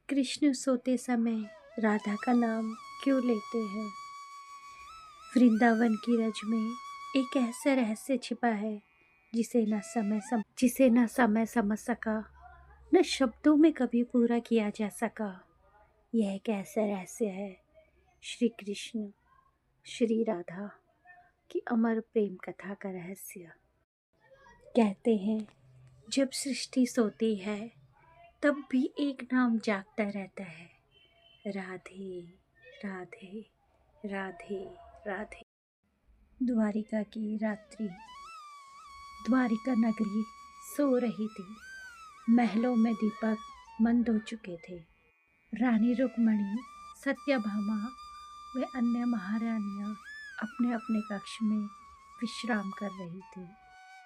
कृष्ण सोते समय राधा का नाम क्यों लेते हैं? वृंदावन की रज में एक ऐसा रहस्य छिपा है जिसे न समय समझ सका, न शब्दों में कभी पूरा किया जा सका। यह एक ऐसा रहस्य है श्री कृष्ण श्री राधा की अमर प्रेम कथा का रहस्य। कहते हैं जब सृष्टि सोती है तब भी एक नाम जागता रहता है, राधे राधे राधे राधे। द्वारिका की रात्रि। द्वारिका नगरी सो रही थी। महलों में दीपक मंद हो चुके थे। रानी रुक्मणी, सत्यभामा व अन्य महारानियां अपने अपने कक्ष में विश्राम कर रही थी।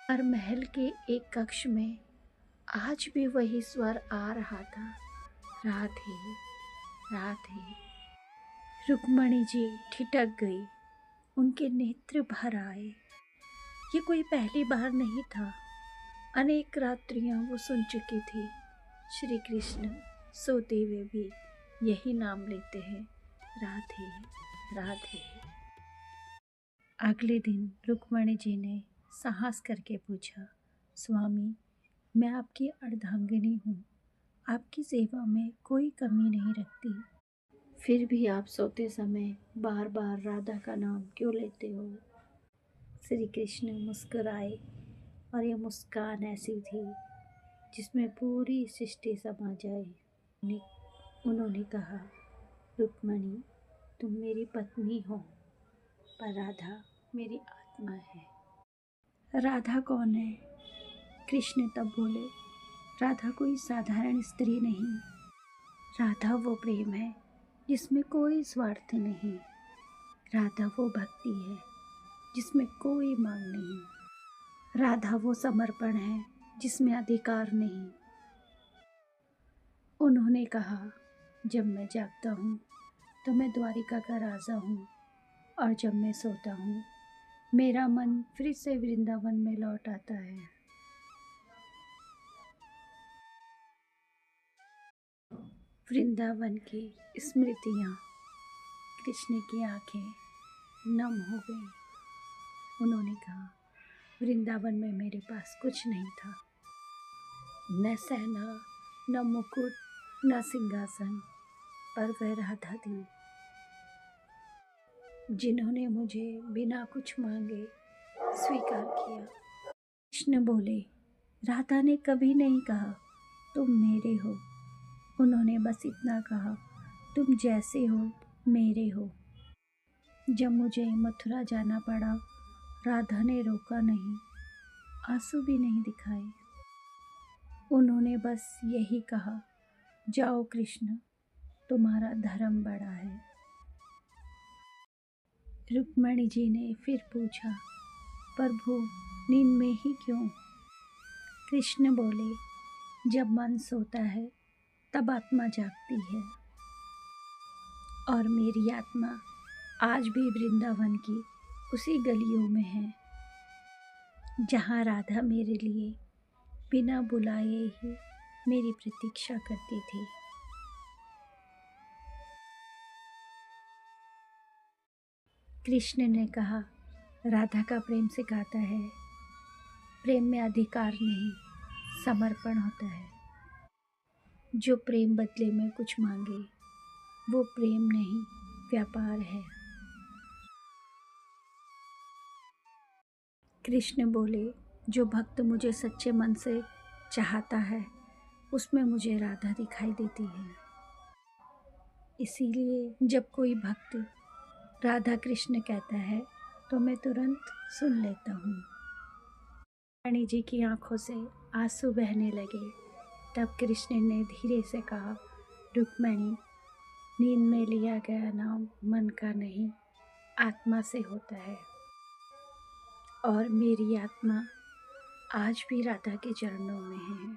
और महल के एक कक्ष में आज भी वही स्वर आ रहा था, राधे राधे। रुक्मणी जी ठिठक गई। उनके नेत्र भर आए। ये कोई पहली बार नहीं था। अनेक रात्रियां वो सुन चुकी थी। श्री कृष्ण सोते हुए भी यही नाम लेते हैं, राधे राधे। अगले दिन रुक्मणी जी ने साहस करके पूछा, स्वामी, मैं आपकी अर्धांगिनी हूँ, आपकी सेवा में कोई कमी नहीं रखती, फिर भी आप सोते समय बार बार राधा का नाम क्यों लेते हो? श्री कृष्ण मुस्कुराए और यह मुस्कान ऐसी थी जिसमें पूरी सृष्टि समा जाए। उन्होंने कहा, रुक्मणी, तुम मेरी पत्नी हो, पर राधा मेरी आत्मा है। राधा कौन है? कृष्ण तब बोले, राधा कोई साधारण स्त्री नहीं। राधा वो प्रेम है जिसमें कोई स्वार्थ नहीं। राधा वो भक्ति है जिसमें कोई मांग नहीं। राधा वो समर्पण है जिसमें अधिकार नहीं। उन्होंने कहा, जब मैं जागता हूँ तो मैं द्वारिका का राजा हूँ, और जब मैं सोता हूँ मेरा मन फिर से वृंदावन में लौट आता है। वृंदावन की स्मृतियाँ। कृष्ण की आंखें नम हो गई। उन्होंने कहा, वृंदावन में मेरे पास कुछ नहीं था, न सेना, न मुकुट, न सिंहासन, पर वह राधा थी जिन्होंने मुझे बिना कुछ मांगे स्वीकार किया। कृष्ण बोले, राधा ने कभी नहीं कहा तुम मेरे हो। उन्होंने बस इतना कहा, तुम जैसे हो मेरे हो। जब मुझे मथुरा जाना पड़ा, राधा ने रोका नहीं, आंसू भी नहीं दिखाए। उन्होंने बस यही कहा, जाओ कृष्ण, तुम्हारा धर्म बड़ा है। रुक्मणी जी ने फिर पूछा, प्रभु, नींद में ही क्यों? कृष्ण बोले, जब मन सोता है तब आत्मा जागती है, और मेरी आत्मा आज भी वृंदावन की उसी गलियों में है जहाँ राधा मेरे लिए बिना बुलाए ही मेरी प्रतीक्षा करती थी। कृष्ण ने कहा, राधा का प्रेम सिखाता है, प्रेम में अधिकार नहीं, समर्पण होता है। जो प्रेम बदले में कुछ मांगे वो प्रेम नहीं, व्यापार है। कृष्ण बोले, जो भक्त मुझे सच्चे मन से चाहता है उसमें मुझे राधा दिखाई देती है। इसीलिए जब कोई भक्त राधा कृष्ण कहता है तो मैं तुरंत सुन लेता हूँ। रानी जी की आंखों से आंसू बहने लगे। तब कृष्ण ने धीरे से कहा, रुक्मणी, नींद में लिया गया नाम मन का नहीं, आत्मा से होता है, और मेरी आत्मा आज भी राधा के चरणों में है।